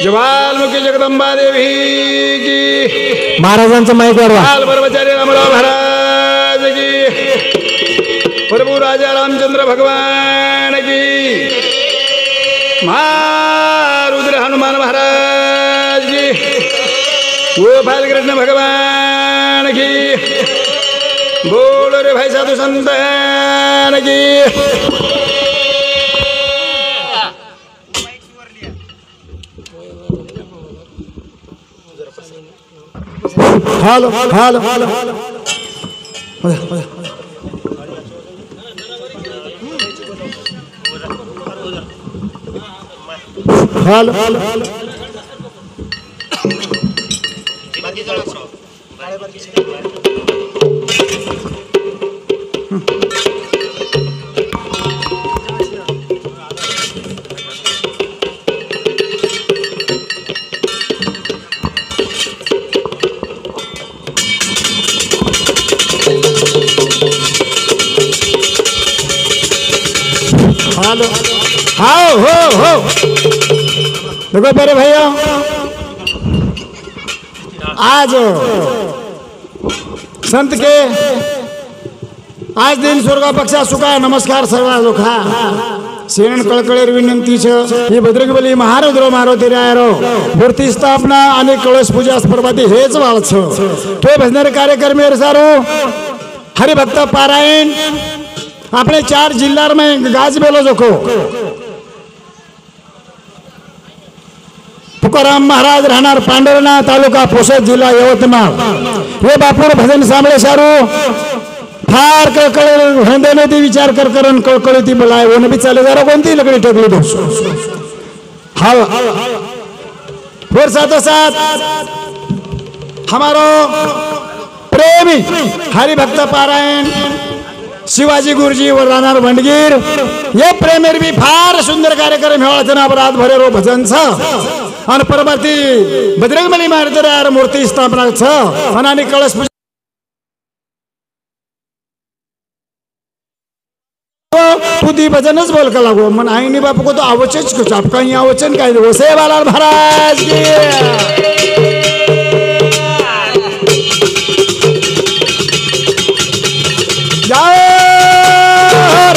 ज्वालमुखी जगदंबा देवी की महाराजांचं माईक वाढवा. बाल ब्रह्मचारी रामराव महाराज की प्रभु राजा रामचंद्र भगवान की महारुद्र हनुमान महाराज की गोपाल कृष्ण भगवान की बोल रे भाई साधु संतान की. हालो हालो हालो हालो हालो हाओ हो देखो मेरे भैया, आज संत के आज दिन स्वर्गा पक्षा सुखा नमस्कार सर्व लोखा शेण कळकळेर विनंतीच ही भद्रकबली महारुद्र मारुती रायरो मूर्ती स्थापना आणि कळश पूजा स्पर्धाती हेच वाळछ तो भजनारे कार्यक्रम सारो हरिभक्त पारायण अपने 4 जिल्हा में गाज बेलो जोखो तुकाराम महाराज राहणार पांढरना तालुका पोसद जिल्हा यवतमाळ हे बापूर भजन सांभळे सारू फार कळकळ हंदेने ती विचार करन कळकळी ती बोलाय वो नबी चाले जरा कोणती लकड़ी टकली दोस हा फिर साथ हमारो प्रेमी हरिभक्त पारायण शिवाजी गुरुजी व राहणार भंडगीर ये प्रेमेर भी फार सुंदर कार्यक्रम हेवाळा रात भरे रो भजन छ आणि परमाती बजरंगबली महाराज मूर्ती स्थापना छ आणि कळश पूजा तू दी भजनच बोल का लागो मन आईनी बापू को तो आवचच कुछ आपका यहाँ आवचन काय दो से बालाल महाराज की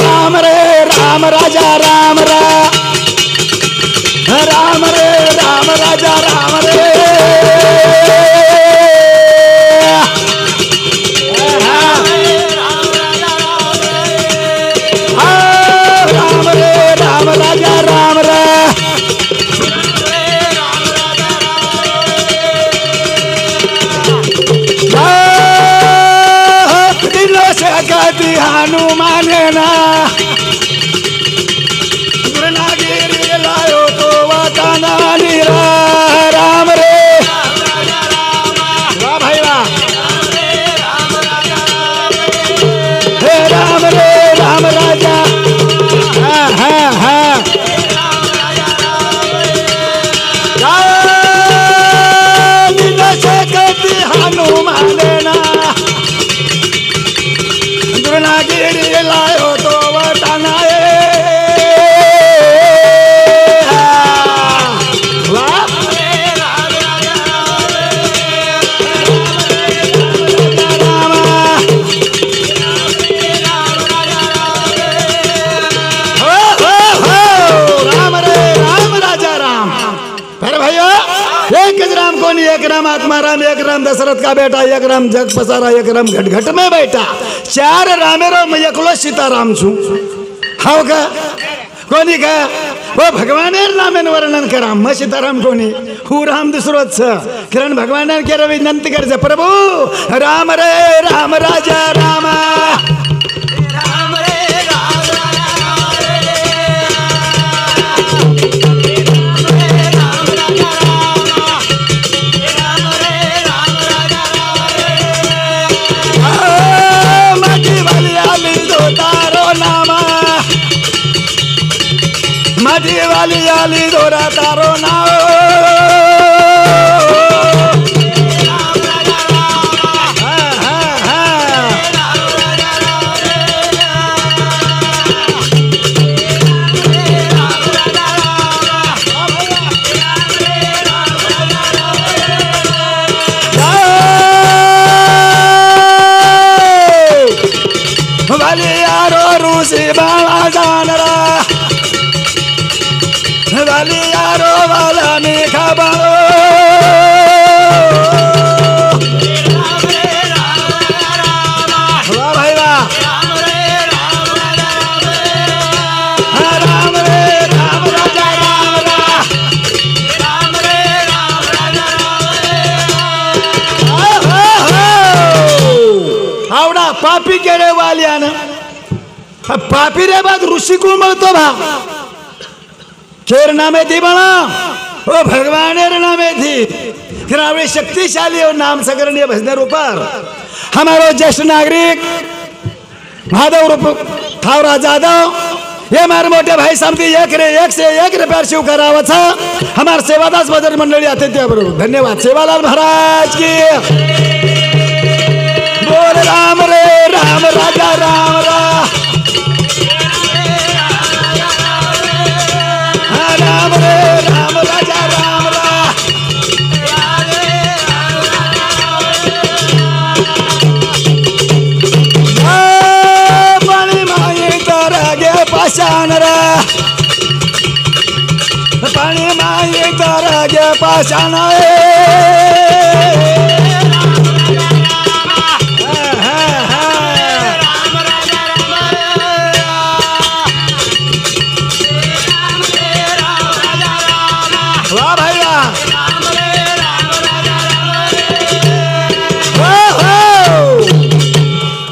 राम रे राम राजा राम राम रे राम राजा राम रे राम रे राम राजा राम गति हनुमान ना गुरुनागिरी लायो तो वतना निरा राम रे वाह भाई वाह हे राम रे राम राजा हाँ हाँ हाँ गति हनुमान ना गुरुनागिरी लायो तो वतना एक राम आत्मा राम, एक राम दशरथ का बेटा, एक राम जग पसारा, एक राम घट घट में बैठा, 4 रामेरो मैं एकलो सीताराम छू. हाव का कोणी का वो भगवान नामेन वर्णन करा मग सीताराम कोणी हू राम दुसरोच किरण भगवान केलं विनंती करायचं प्रभू राम रे राम राजा राम माझी वाली आली दोरा तारो नाव वाल्यान पापी रे बाद ऋषि को मळतो भा केर नामे थी बना ओ भगवान नामे थी फिर आवड़े शक्तिशाली और नाम सगरणीय भजनर ऊपर हमारो ज्येष्ठ नागरिक माधव रूप थावरा जाधव ये हमारे मोटे भाई समझी एक से एक रुपया शिव करावचा हमारे सेवादास भजन मंडली आते थे बरोबर धन्यवाद सेवालाल महाराज की बोल राम रे राम राजा राम राम रे राम राजा राम पानी मांगे तारा गे पाषाण रा पाणी मागे तारा गे पाषाण वाह भैया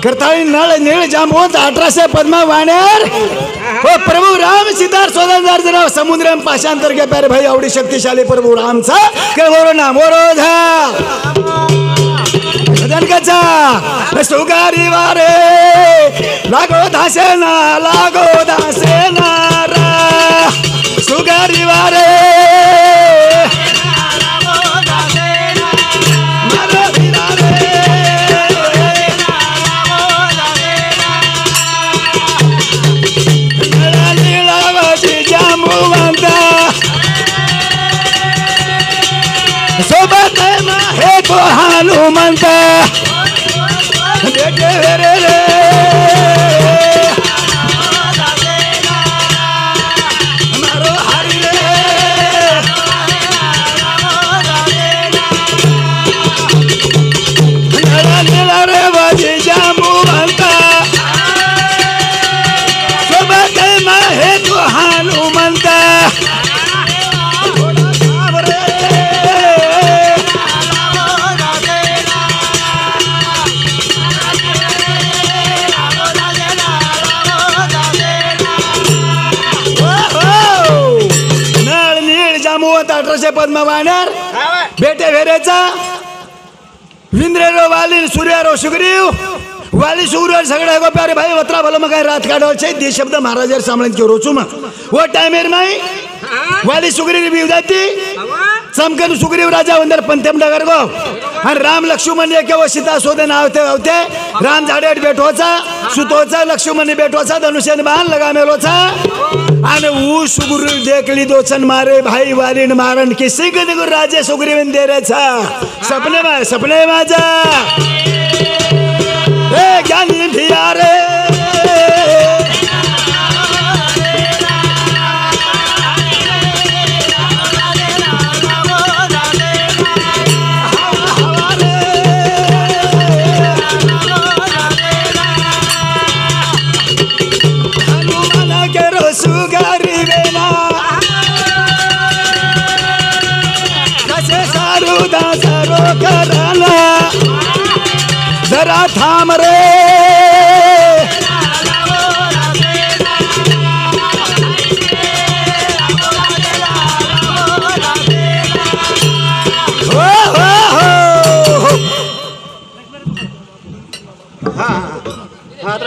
करताळी नळ नीळ जांबवंत 1800 पद्मा वाणेर हो प्रभु राम सीतार सोदनदार जरा समुद्र पाशांतर के प्यारे भाई आवडी शक्तिशाली प्रभु रामचा केवळ नाम ओरोधा भजन कचा सुगारी वारे लागो दासे ना रा सुगारी वारे सोबत हे तो हनुमंत बेटे रे रे हमारो हरि रे रे बजे जामुवंत सोबत हे तो हनुमंत पद्मा वाणर बेटे भेरेचा विंद्रेरो वाली सूर्यारो सुग्रीव वाली सूर्य सगळे गो प्यारे भाई वत्रा भलो मग रात काढो छे दे शब्द महाराजर सामळन के रोचू म वो टाइमेर माई वाली सुग्रीव भी जाती समकन सुग्रीव राजा वंदर पंतेम डगर गो और राम लक्ष्मण के वो सीता सोदन आवते राम झाडेट बैठोचा सुतोचा लक्ष्मण बैठोचा धनुष्यन बाण लगा मेलोचा आणि ऊ सुग्रीव देखली दोचन मारे भाई वालीन मारन किसी के गुरु राजे सुग्रीवन दे रेचा सपने माझा ए ज्ञानी भियारे जरा थाम रे हाँ